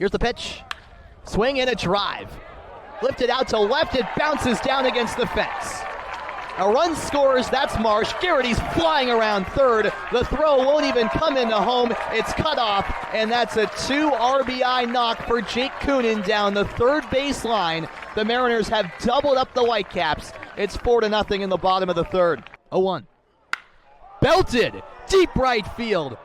Here's the pitch. Swing and a drive. Lifted out to left, it bounces down against the fence. A run scores, that's Marsh. Garrity's flying around third. The throw won't even come into home. It's cut off, and that's a 2 RBI knock for Jake Coonan down the third baseline. The Mariners have doubled up the Whitecaps. It's 4-0 in the bottom of the third. 0-1. Belted, deep right field.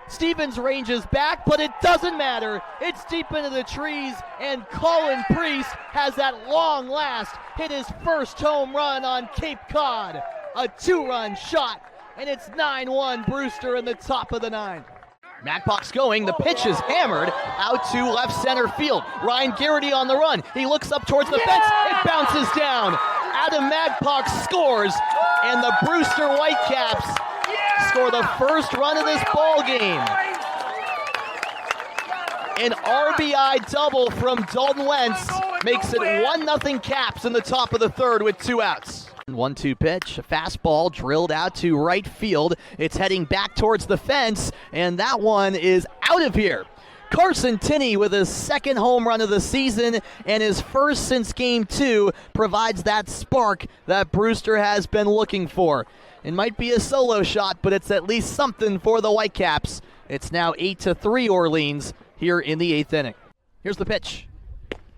Stevens ranges back, but it doesn't matter. It's deep into the trees, and Colin Priest has at long last hit his first home run on Cape Cod. A 2-run shot, and it's 9-1 Brewster in the top of the 9th. Magpox going, the pitch is hammered out to left center field. Ryan Garrity on the run. He looks up towards the fence, it bounces down. Adam Magpox scores, and the Brewster Whitecaps score the first run of this ball game. An RBI double from Dalton Wentz makes it 1-0 Caps in the top of the third with 2 outs. 1-2 pitch, a fastball drilled out to right field. It's heading back towards the fence, and that one is out of here. Carson Tinney with his second home run of the season and his first since Game 2 provides that spark that Brewster has been looking for. It might be a solo shot, but it's at least something for the Whitecaps. It's now 8-3 Orleans here in the 8th inning. Here's the pitch.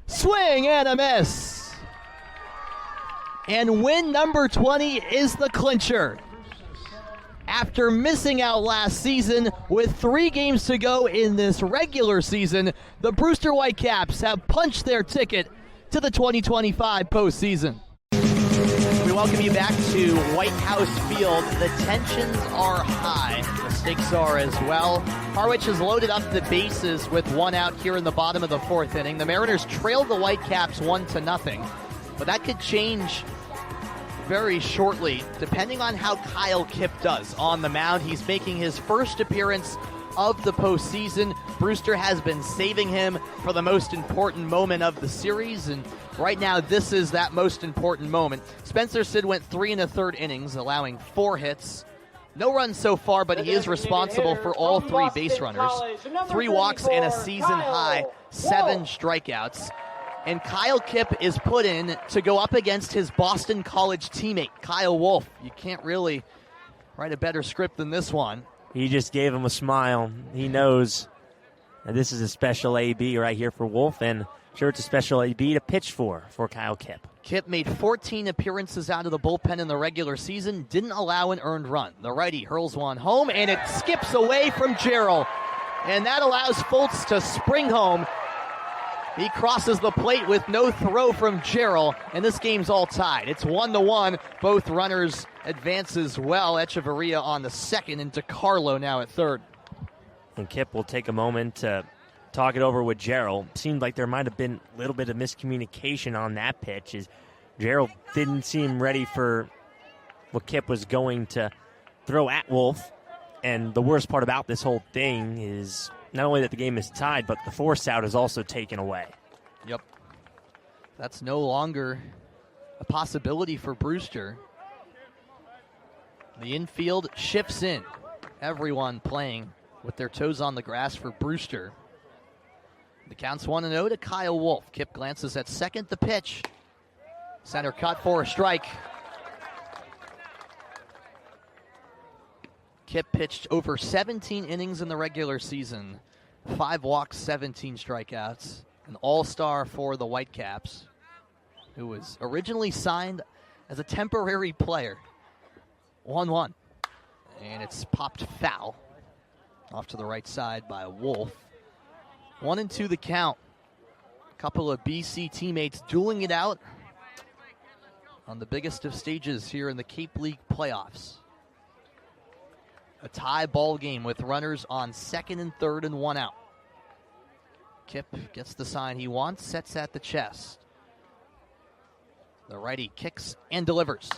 Swing and a miss. And win number 20 is the clincher. After missing out last season with 3 games to go in this regular season, the Brewster Whitecaps have punched their ticket to the 2025 postseason. We welcome you back to White House Field. The tensions are high. The stakes are as well. Harwich has loaded up the bases with 1 out here in the bottom of the 4th inning. The Mariners trailed the Whitecaps 1-0, but that could change very shortly, depending on how Kyle Kipp does on the mound. He's making his first appearance of the postseason. Brewster has been saving him for the most important moment of the series, and right now this is that most important moment. Spencer Sid went 3 1/3 innings, allowing 4 hits. No runs so far, but he is responsible for all 3 base runners, 3 walks, and a season-high 7 strikeouts. And Kyle Kipp is put in to go up against his Boston College teammate, Kyle Wolf. You can't really write a better script than this one. He just gave him a smile. He knows that this is a special AB right here for Wolf, and I'm sure it's a special AB to pitch for Kyle Kipp. Kipp made 14 appearances out of the bullpen in the regular season, didn't allow an earned run. The righty hurls one home, and it skips away from Jarrell. And that allows Fultz to spring home. He crosses the plate with no throw from Jarrell, and this game's all tied. It's 1-1. Both runners advance as well. Echeverria on the second, and DeCarlo now at third. And Kipp will take a moment to talk it over with Jarrell. Seemed like there might have been a little bit of miscommunication on that pitch, as Jarrell didn't seem ready for what Kipp was going to throw at Wolf. And the worst part about this whole thing is not only that the game is tied, but the force out is also taken away. Yep. That's no longer a possibility for Brewster. The infield shifts in. Everyone playing with their toes on the grass for Brewster. The count's 1-0 to Kyle Wolf. Kipp glances at second. The pitch. Center cut for a strike. Kipp pitched over 17 innings in the regular season. 5 walks, 17 strikeouts. An all-star for the Whitecaps, who was originally signed as a temporary player. 1-1. And it's popped foul. Off to the right side by Wolf. 1-2 the count. A couple of BC teammates dueling it out on the biggest of stages here in the Cape League playoffs. A tie ball game with runners on second and third and 1 out. Kipp gets the sign he wants, sets at the chest. The righty kicks and delivers.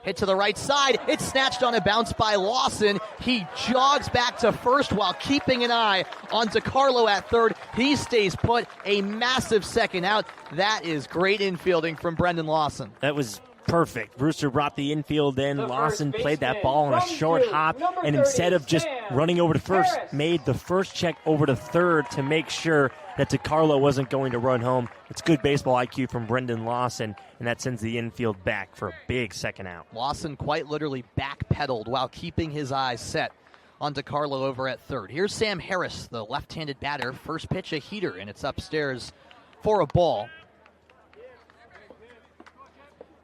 Hit to the right side. It's snatched on a bounce by Lawson. He jogs back to first while keeping an eye on DeCarlo at third. He stays put. A massive second out. That is great infielding from Brendan Lawson. That was perfect. Brewster brought the infield in. Lawson played that ball on a short hop, and instead of just running over to first, made the first check over to third to make sure that DeCarlo wasn't going to run home. It's good baseball IQ from Brendan Lawson, and that sends the infield back for a big second out. Lawson quite literally backpedaled while keeping his eyes set on DeCarlo over at third. Here's Sam Harris, the left-handed batter. First pitch, a heater, and it's upstairs for a ball.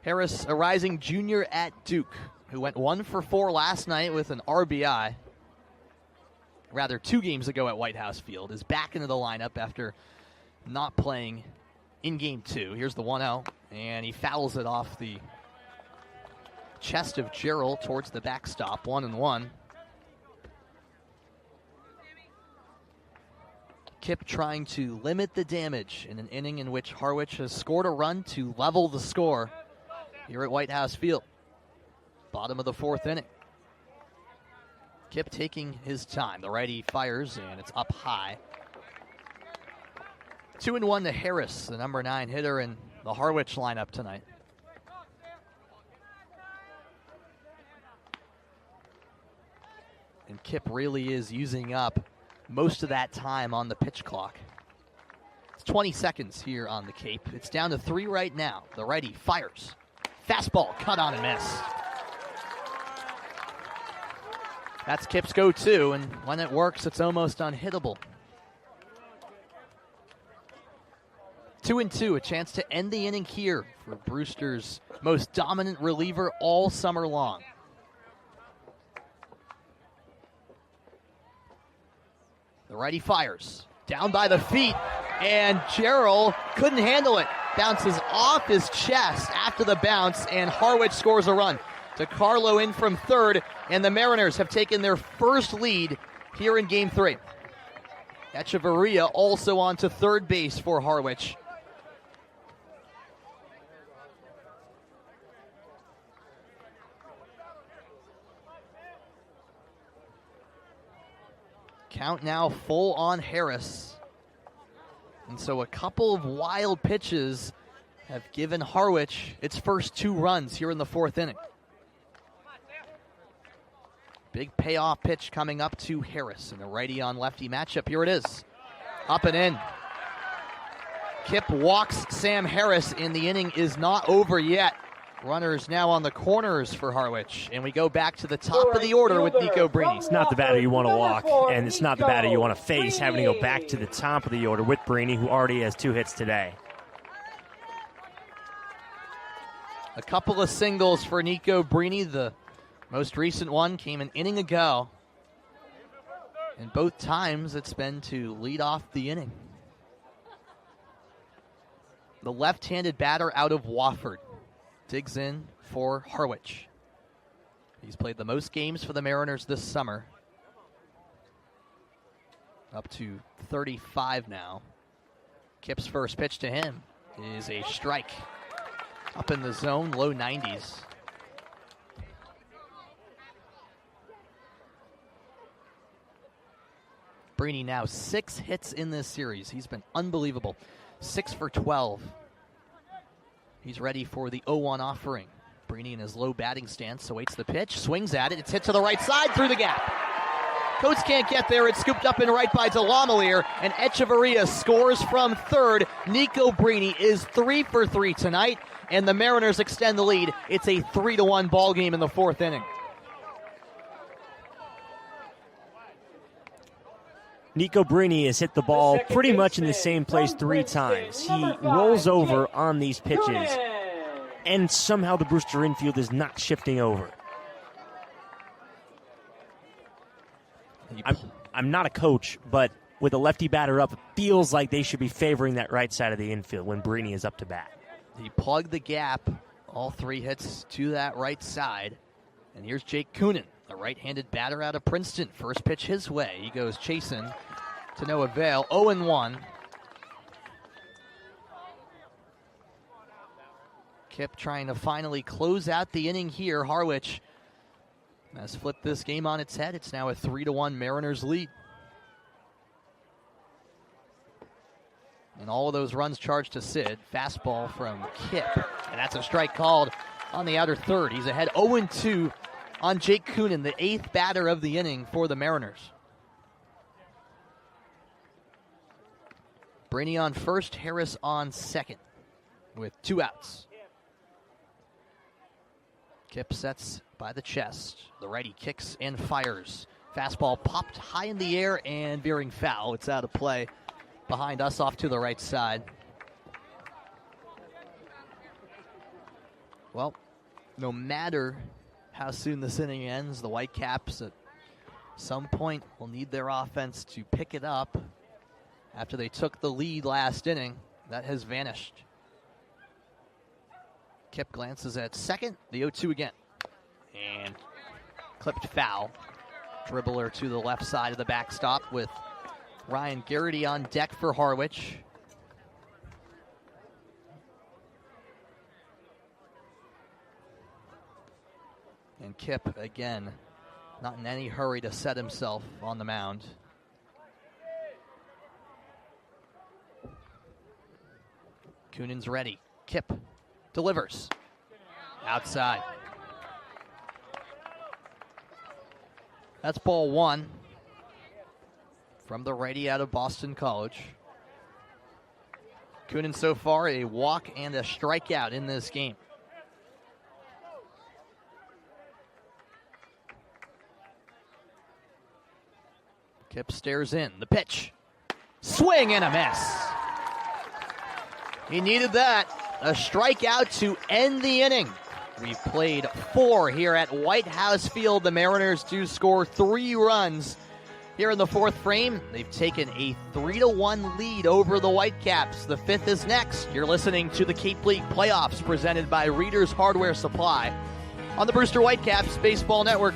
Harris, a rising junior at Duke, who went 1 for 4 last night with an RBI. Rather, 2 games ago at White House Field, is back into the lineup after not playing in Game 2. Here's the 1-0, and he fouls it off the chest of Gerald towards the backstop, 1-1. Kip trying to limit the damage in an inning in which Harwich has scored a run to level the score here at White House Field. Bottom of the 4th inning. Kip taking his time. The righty fires, and it's up high. 2-1 to Harris, the number 9 hitter in the Harwich lineup tonight. And Kip really is using up most of that time on the pitch clock. It's 20 seconds here on the Cape. It's down to 3 right now. The righty fires. Fastball cut on and missed. That's Kip's go-to, and when it works, it's almost unhittable. 2-2, a chance to end the inning here for Brewster's most dominant reliever all summer long. The righty fires, down by the feet, and Gerald couldn't handle it. Bounces off his chest after the bounce, and Harwich scores a run. DeCarlo in from third, and the Mariners have taken their first lead here in Game 3. Echeverria also on to third base for Harwich. Count now full on Harris. And so a couple of wild pitches have given Harwich its first 2 runs here in the 4th inning. Big payoff pitch coming up to Harris in a righty on lefty matchup. Here it is. Up and in. Kip walks Sam Harris, and the inning is not over yet. Runners now on the corners for Harwich, and we go back to the top of the order with Nico Brini. It's not the batter you want to walk, and it's not the batter you want to face, having to go back to the top of the order with Brini, who already has 2 hits today. A couple of singles for Nico Brini. The most recent one came an inning ago, and both times it's been to lead off the inning. The left-handed batter out of Wofford digs in for Harwich. He's played the most games for the Mariners this summer. Up to 35 now. Kip's first pitch to him is a strike. Up in the zone, low 90s. Brini now 6 hits in this series. He's been unbelievable. 6 for 12. He's ready for the 0-1 offering. Brini in his low batting stance awaits the pitch, swings at it. It's hit to the right side through the gap. Coates can't get there. It's scooped up and right by Delamelier, and Echeverria scores from third. Nico Brini is 3 for 3 tonight, and the Mariners extend the lead. It's a 3-1 ball game in the 4th inning. Nico Brini has hit the ball pretty much in the same place 3 times. He rolls over on these pitches, and somehow the Brewster infield is not shifting over. I'm not a coach, but with a lefty batter up, it feels like they should be favoring that right side of the infield when Brini is up to bat. He plugged the gap, all 3 hits to that right side. And here's Jake Coonan, a right-handed batter out of Princeton. First pitch his way. He goes chasing to no avail. 0-1. Kip trying to finally close out the inning here. Harwich has flipped this game on its head. It's now a 3-1 Mariners lead. And all of those runs charged to Sid. Fastball from Kip. And that's a strike called on the outer third. He's ahead 0-2 on Jake Coonan, the 8th batter of the inning for the Mariners. Brainy on first, Harris on second with 2 outs. Kip sets by the chest. The righty kicks and fires. Fastball popped high in the air and veering foul. It's out of play behind us off to the right side. Well, no matter how soon this inning ends, the Whitecaps at some point will need their offense to pick it up after they took the lead last inning. That has vanished. Kip glances at second, the 0-2 again. And clipped foul. Dribbler to the left side of the backstop with Ryan Garrity on deck for Harwich. And Kip, again, not in any hurry to set himself on the mound. Kunin's ready. Kip delivers. Outside. That's ball 1 from the righty out of Boston College. Kunin so far a walk and a strikeout in this game. Kip stares in. The pitch. Swing and a miss. He needed that. A strikeout to end the inning. We've played 4 here at White House Field. The Mariners do score 3 runs here in the 4th frame. They've taken a 3-1 lead over the Whitecaps. The 5th is next. You're listening to the Cape League Playoffs presented by Reader's Hardware Supply on the Brewster Whitecaps Baseball Network.